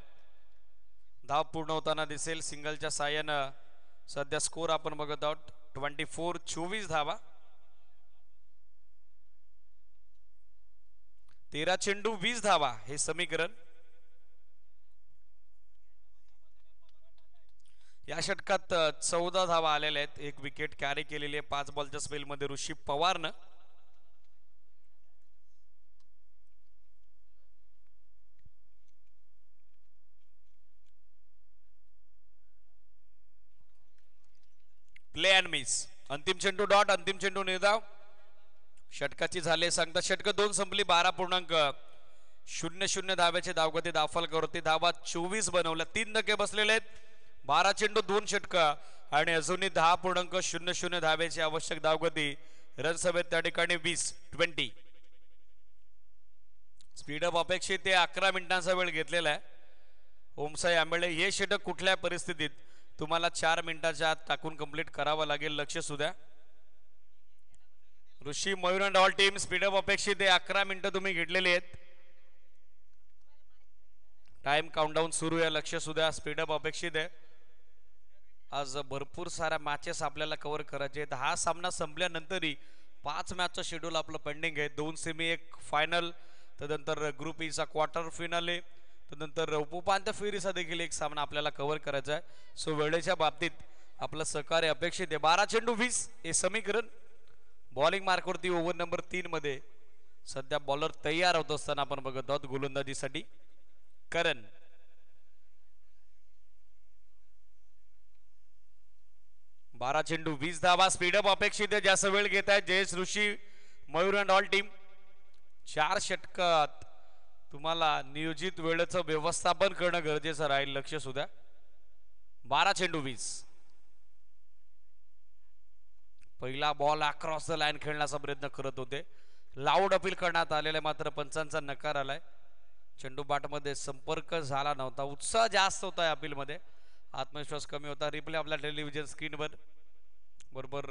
धाव पूर्ण होताना दिसेल सिंगलच्या साह्यानं. सध्या स्कोर आपण बघत आहोत 24 धावा. 13 चेंडू 20 धावा हे समीकरण. या षटकात 14 धावा आलेल्या आहेत. एक विकेट कॅरी केलेली आहे 5 बॉलच्या स्पेलमध्ये ऋषी पवारनं. Play and miss. अंतिम चेंडू डॉट. अंतिम चेंडू निर्धाव. षटकाची झाले सांगता षटक 2 संपली. 12.00 धाब्याचे धावगती दाखल करते. धावा 24 बनवल्या. 3 धक्के बसलेले आहेत. 12 चेंडू 2 षटक आणि अजूनही 10.00 धाब्याची आवश्यक धावगती. रन्स हवेत त्या ठिकाणी 20. स्पीडअप अपेक्षित ते 11 मिनिटांचा वेळ घेतलेला आहे. ओमसाई आंबेळे हे षटक कुठल्या परिस्थितीत तुम्हाला 4 मिनिटाच्या आत टाकून कंप्लीट करावं लागेल. लक्ष सुद्धा Rishi Mayur and all team speed up अपेक्षित 11 मिनिटं तुम्ही घेतलेली आहेत. टाइम काउंटडाऊन सुरू आहे. लक्ष सुद्धा स्पीडअप अपेक्षित आहे. आज भरपूर साऱ्या मॅचेस आपल्याला कव्हर करायचे आहेत. हा सामना संपल्यानंतरही 5 मॅचचं शेड्यूल आपलं पेंडिंग आहे. 2 सेमी 1 फायनल तदनंतर ग्रुप ईचा क्वार्टर फायनल तदनंतर उपउपांत्य फेरीचा देखील एक सामना आपल्याला कव्हर करायचा आहे. सो वेळेच्या बाबतीत आपलं सहकार्य अपेक्षित आहे. 12 चेंडू 20 हे समीकरण. बॉलिंग मार्कवरती ओव्हर नंबर 3 मध्ये सध्या बॉलर तयार होत असताना आपण बघत आहोत गोलंदाजीसाठी करण. बारा चेंडू 20 धावा. स्पीडअप अपेक्षित आहे. जास्त वेळ घेत आहेत जयेश ऋषी, मयूर अँड ऑल टीम. 4 षटकात तुम्हाला नियोजित वेळेचं व्यवस्थापन करणं गरजेचं राहील. लक्ष सुद्धा 12 चेंडू 20. पहिला बॉल अक्रॉस द लाईन खेळण्याचा प्रयत्न करत होते. लाऊड अपील करण्यात आलेले मात्र पंचांचा नकार आलाय. चेंडू बाटमध्ये संपर्क झाला नव्हता. उत्साह जास्त होता अपील मध्ये, आत्मविश्वास कमी होता. रिप्ले आपल्या टेलिव्हिजन स्क्रीनवर बरोबर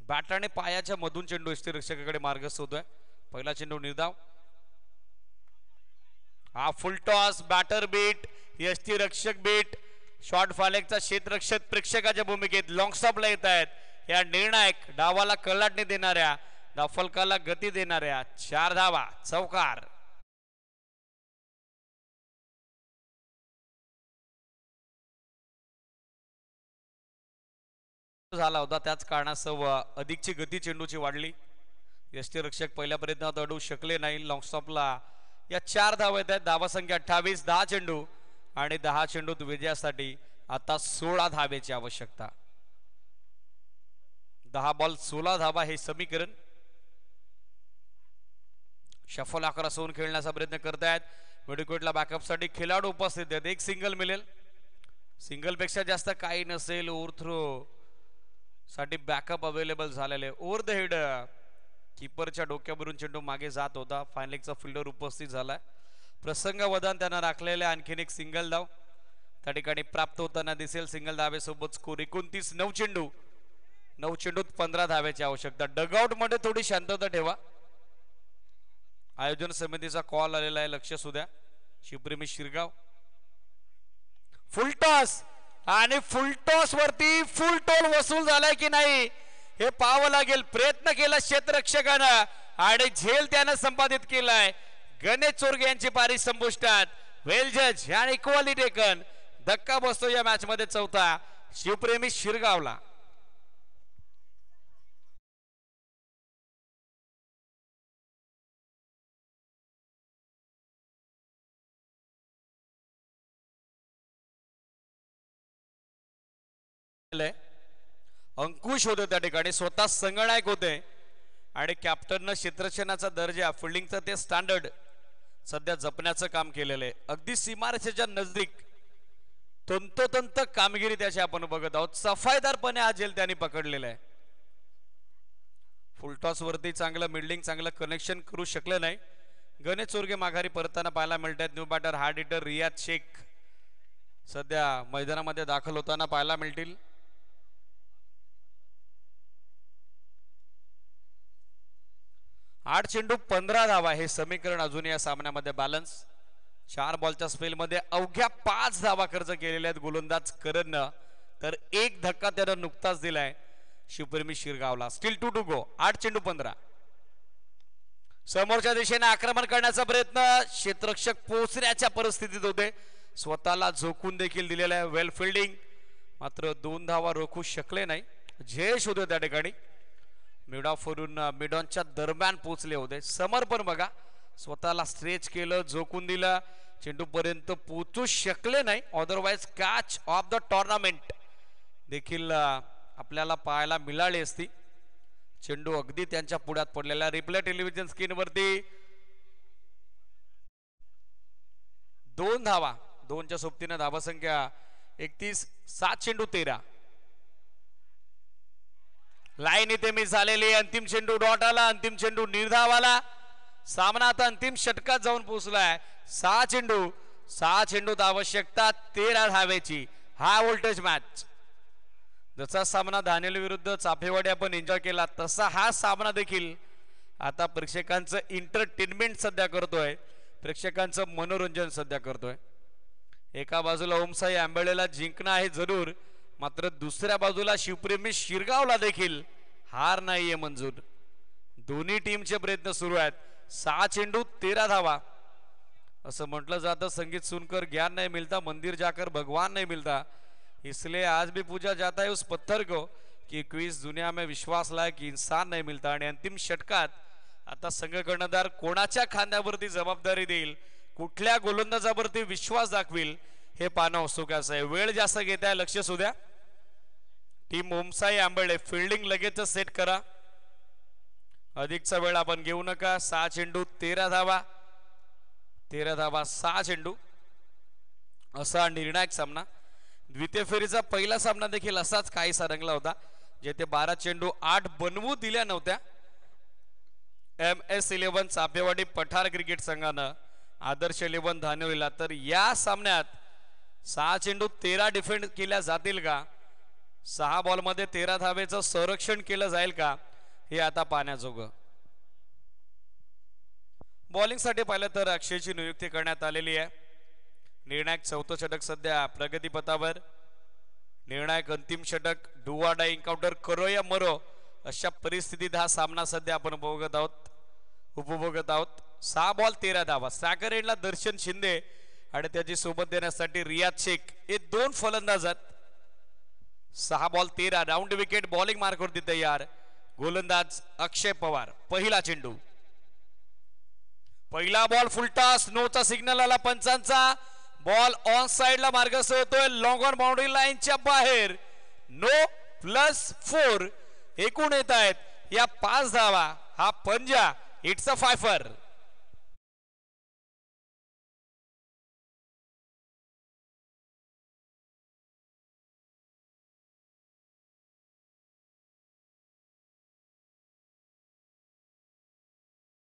बॅटरने पायाच्या मधून चेंडू यष्टीरक्षकाकडे मार्गस्थ होतोय. पहिला चेंडू निर्धाव. हा फुल टॉस, बॅटर बीट, यष्टीरक्षक बीट. शॉर्ट फालेकचा क्षेत्ररक्षक प्रेक्षकाच्या भूमिकेत लॉंग स्टॉपला येत आहेत. या निर्णायक डावाला कलाटणी देणाऱ्या, धावफलकाला गती देणाऱ्या 4 धावा. चौकार. झाला होता त्याच कारणास्तव अधिकची गती चेंडूची वाढली. यष्टीरक्षक पहिल्या प्रयत्नात अडवू शकले नाही. लॉंग स्टॉपला या 4 धावा येत आहेत. धावा संख्या 28. 10 चेंडू आणि 10 चेंडूत विजयासाठी आता 16 धावेची आवश्यकता. 10 बॉल 16 धावा हे समीकरण. शफल आकारास होऊन खेळण्याचा प्रयत्न करतायत. मिडविकेटला बॅकअपसाठी खेळाडू उपस्थित आहेत. एक सिंगल मिळेल. सिंगल पेक्षा जास्त काही नसेल. ओव्हर थ्रो साठी बॅकअप अवेलेबल झालेले. ओव्हर द हेड कीपरच्या डोक्यावरून चेंडू मागे जात होता. फायनलिकचा फिल्डर उपस्थित झालाय. प्रसंगवधान त्यांना राखलेले. आणखीन एक सिंगल धाव त्या ठिकाणी प्राप्त होताना दिसेल. Single धावेसोबत score 29. 9 चेंडू 9 चेंडूत 15 धाव्याची आवश्यकता. डगआउट मध्ये थोडी शांतता ठेवा. आयोजन समितीचा कॉल आलेला आहे. लक्ष सुद्धा. शिवप्रेमी शिरगाव. फुल टॉस आणि फुल टॉस वरती फुल टोल वसूल झालाय की नाही हे पाहावं लागेल. प्रयत्न केला क्षेत्ररक्षकानं आणि झेल त्यानं संपादित केलाय. गणेश चोरगे यांची पारी संपुष्टात. वेल जज आणि इक्वली टेकन. धक्का बसतो या मॅच मध्ये 4था शिवप्रेमी शिरगावला. अंकुश होते त्या ठिकाणी. स्वतः संगणक होते आणि कॅप्टननं क्षेत्ररक्षणाचा दर्जा, फिल्डिंगचं ते स्टँडर्ड सध्या जपण्याचं काम केलेलं आहे. अगदी सीमारेषेच्या नजदीक तंतोतंत कामगिरी त्याची आपण बघत आहोत. सफाईदारपणे हा झेल त्यांनी पकडलेला आहे. फुलटॉस वरती चांगलं मिडलिंग, चांगलं कनेक्शन करू शकलं नाही. गणेश चोरगे माघारी परताना पाहायला मिळत आहेत. न्यू बॅटर हार्ड हिटर रियाज शेख सध्या मैदानामध्ये दाखल होताना पाहायला मिळतील. 8 चेंडू 15 धावा हे समीकरण अजून या सामन्यामध्ये बॅलन्स. 4 बॉलच्या स्पेलमध्ये अवघ्या 5 धावा खर्च केलेल्या आहेत गोलंदाज करणनं. तर एक धक्का त्यानं नुकताच दिलाय शिवप्रेमी शिरगावला. स्टील 2 टू गो. 8 चेंडू 15. समोरच्या दिशेने आक्रमण करण्याचा प्रयत्न. क्षेत्ररक्षक पोचण्याच्या परिस्थितीत होते. स्वतःला झोकून देखील दिलेला आहे. वेल फिल्डिंग. मात्र 2 धावा रोखू शकले नाही. जयेश होते त्या ठिकाणी. मिड ऑफ वरून मिड ऑनच्या दरम्यान पोहोचले होते. समर्पण बघा. स्वतःला स्ट्रेच केलं, झोकून दिलं. चेंडू पर्यंत पोहोचू शकले नाही. Otherwise catch of the tournament देखील आपल्याला पाहायला मिळाली असती. चेंडू अगदी त्यांच्या पुढ्यात पडलेला. रिप्ले टेलिव्हिजन स्क्रीनवरती 2 धावा. 2च्या सोबतीने धावा संख्या 31. 7 चेंडू 13. लाईन इथे मिस झालेली. अंतिम चेंडू डॉट आला. अंतिम चेंडू निर्धाव आला. सामना आता अंतिम षटकात जाऊन पोहोचलाय. 6 चेंडूत आवश्यकता 13 धावेची. हा व्होल्टेज मॅच. जसा सामना दानियल विरुद्ध चाफेवाडी आपण एन्जॉय केला तसा हा सामना देखील आता प्रेक्षकांचं एंटरटेनमेंट सध्या करतोय. प्रेक्षकांचं मनोरंजन सध्या करतोय. एका बाजूला ओमसाई आंबेळेला जिंकणं आहे जरूर, मात्र दुसऱ्या बाजूला शिवप्रेमी शिरगावला देखील हार नाहीये मंजूर. दोन्ही टीमचे प्रयत्न सुरू आहेत. 6 चेंडू 13 धावा. असं म्हटलं जातं संगीत सुनकर ज्ञान नहीं मिलता, मंदिर जाकर भगवान नहीं मिलता, इसलिए आज भी पूजा जाता है उस पत्थर को की क्विज दुनिया में विश्वास लायक इंसान नहीं मिलता आणि अंतिम षटकात आता संघ कर्णधार कोणाच्या खांद्यावरती जबाबदारी देईल, कुठल्या गोलंदाजावरती विश्वास दाखविल हे पाहणं उत्सुकाचं आहे. वेळ जास्त घेत आहे, लक्ष असू द्या. टीम ओमसाई आंबळे फिल्डिंग लगेच सेट करा, अधिकचा वेळ आपण घेऊ नका. 6 चेंडू 13 धावा, 13 धावा 6 चेंडू असा निर्णायक सामना. द्वितीय फेरीचा पहिला सामना देखील असाच काहीसा रंगला होता, जेथे 12 चेंडू 8 बनवू दिल्या नव्हत्या. MS11 चापेवाडी पठार क्रिकेट संघानं आदर्श 11 धानवलीला. तर या सामन्यात 6 चेंडू 13 डिफेंड केल्या जातील का, 6 बॉलमध्ये 13 धावेचं संरक्षण केलं जाईल का, हे आता पाहण्याजोगं. बॉलिंगसाठी पाहिलं तर अक्षयची नियुक्ती करण्यात आलेली आहे. निर्णायक चौथं षटक सध्या प्रगतीपथावर. निर्णायक अंतिम षटक डू ऑर डाय एन्काउंटर करो या मरो अशा परिस्थितीत हा सामना सध्या आपण उपभोगत आहोत. 6 बॉल 13 धावा. साकर एंडला दर्शन शिंदे आणि त्याची सोबत देण्यासाठी रियाज शेख हे 2 फलंदाज आहेत. 6 बॉल 13 राऊंड विकेट. बॉलिंग मार्कवरती तयार गोलंदाज अक्षय पवार. पहिला चेंडू, पहिला बॉल फुलटॉस. नोचा सिग्नल आला पंचांचा. बॉल ऑन साइडला मार्गस्थ होतोय, लॉंग ऑन बाउंड्री लाईनच्या बाहेर. नो +4 एकूण येत आहेत या 5 धावा. हा पंजा, इट्स अ फायफर.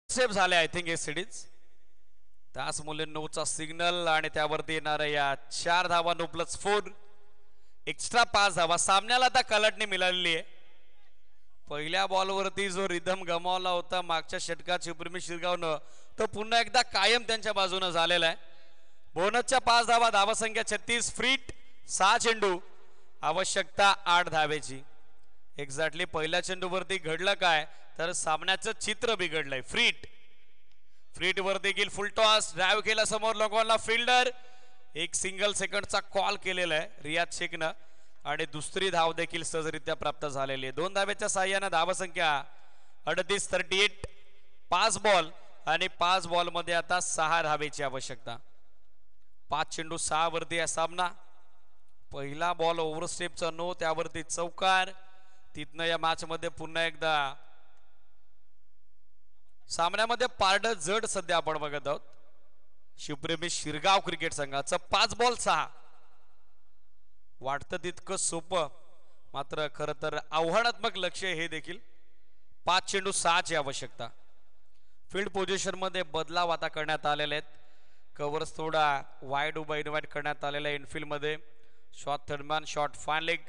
सेव्ह झाले आय थिंक हे सिडीज. त्याच मुले 9चा सिग्नल आणि त्यावरती येणाऱ्या या 4 धावा. नो +4 एक्स्ट्रा 5 धावा. सामन्याला आता कलाटणी मिळालेली आहे. पहिल्या बॉलवरती जो रिदम गमावला होता मागच्या षटकात शिवप्रेमी शिरगावनं, तो पुन्हा एकदा कायम त्यांच्या बाजूने झालेला आहे. बोनसच्या 5 धावा. धावसंख्या 36. फ्रीट 6 चेंडू, आवश्यकता 8 धावेची. एक्झॅक्टली पहिल्या चेंडूवरती घडलं काय तर सामन्याचं चित्र बिघडलंय. फ्रीट वर देखील फुल टॉस. ड्राईव्ह केला समोर लॉंगॉनला फिल्डर. एक सिंगल सेकंडचा कॉल केलेला आहे रियाज शेखनं आणि दुसरी धाव देखील सहजरित्या प्राप्त झालेली आहे. 2 धावेच्या साह्यानं धावसंख्या 38. 38. 5 बॉल आणि 5 बॉल मध्ये आता 6 धावेची आवश्यकता. 5 चेंडू 6 वरती हा सामना. पहिला बॉल ओव्हरस्टेपचा नो, त्यावरती चौकार. तिथनं या मॅच मध्ये पुन्हा एकदा सामन्यामध्ये पारड जड सध्या आपण बघत आहोत. शिवप्रेमी शिरगाव क्रिकेट संघाचं 5 बॉल 6. वाटतं तितकं सोपं, मात्र खरं तर आव्हानात्मक लक्ष्य हे देखील. 5 चेंडू 6ची आवश्यकता. फील्ड पोझिशन मध्ये बदलाव आता करण्यात आलेले आहेत. कव्हर्स थोडा वाईड उभा इन्व्हाइट करण्यात आलेला आहे इनफिल्ड मध्ये. Short third man, short fine leg,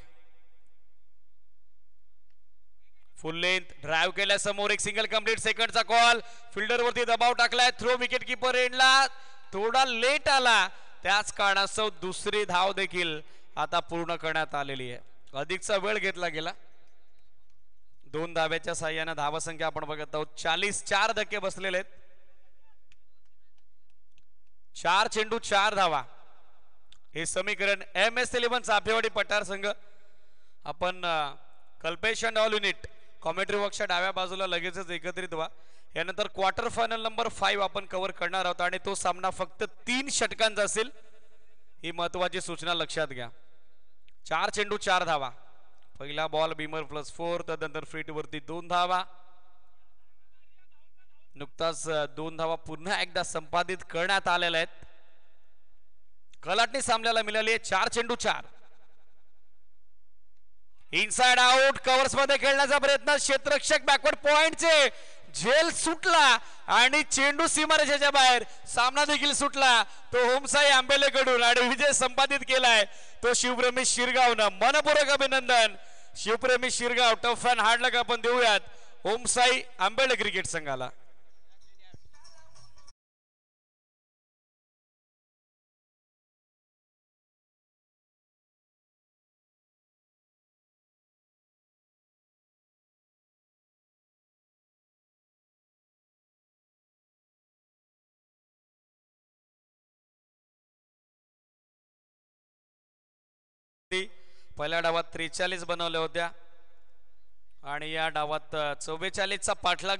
फुल लेंथ. ड्राईव्ह केल्या समोर एक सिंगल कंप्लीट. सेकंडचा कॉल. फिल्डर वरती दबाव टाकलाय. थ्रो विकेट कीपर एंडला थोडा लेट आला, त्याच कारणास्तव दुसरी धाव देखील आता पूर्ण करण्यात आलेली आहे. अधिकचा वेळ घेतला गेला. 2 धाव्याच्या साह्याने धावसंख्या आपण बघत आहोत 40. 4 धक्के बसलेले आहेत. 4 चेंडू 4 धावा हे समीकरण. MS11 चाफेवाडी पठार संघ. आपण Kalpesh and all unit commentary बॉक्सच्या डाव्या बाजूला लगेचच एकत्रित व्हा. यानंतर क्वार्टर फायनल नंबर 5 आपण कव्हर करणार आहोत आणि तो सामना फक्त 3 षटकांचा असेल, ही महत्वाची सूचना लक्षात घ्या. 4 चेंडू 4 धावा. पहिला बॉल बीमर +4. त्यानंतर फ्रीट वरती 2 धावा. नुकताच 2 धावा पुन्हा एकदा संपादित करण्यात आलेल्या आहेत. कलाटणी सामन्याला मिळाली आहे 4 चेंडू 4. Inside out. कव्हर्स मध्ये खेळण्याचा प्रयत्न. क्षेत्ररक्षक बॅकवर्ड पॉइंटचे झेल सुटला आणि चेंडू सीमारेषेच्या बाहेर. सामना देखील सुटला तो होमसाई आंबेलेकडून आणि विजय संपादित केलाय तो शिवप्रेमी शिरगावनं. मनपूर्वक अभिनंदन शिवप्रेमी शिरगाव. टफ अँड हार्ड लक आपण देऊयात होमसाई आंबेले क्रिकेट संघाला. पहिल्या डावात 43 बनवल्या होत्या. आणि या डावात 44चा पाठलाग